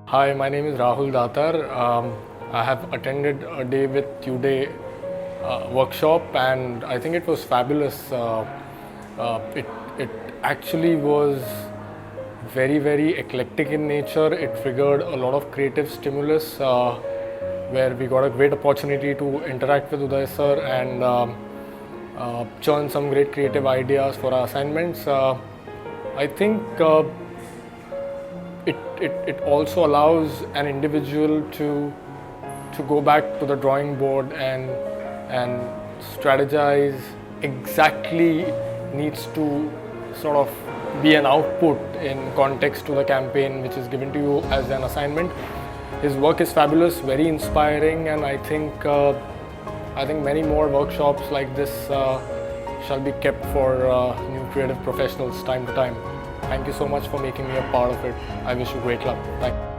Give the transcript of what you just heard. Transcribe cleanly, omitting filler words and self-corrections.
Hi, my name is Rahul Datar. I have attended a day with Today workshop, and I think it was fabulous. It actually was very eclectic in nature. It triggered a lot of creative stimulus, where we got a great opportunity to interact with Uday sir and churn some great creative ideas for our assignments. I think it also allows an individual to go back to the drawing board and strategize exactly needs to sort of be an output in context to the campaign which is given to you as an assignment. His work is fabulous, very inspiring, and I think many more workshops like this shall be kept for new creative professionals time to time. Thank you so much for making me a part of it. I wish you great luck. Thank you.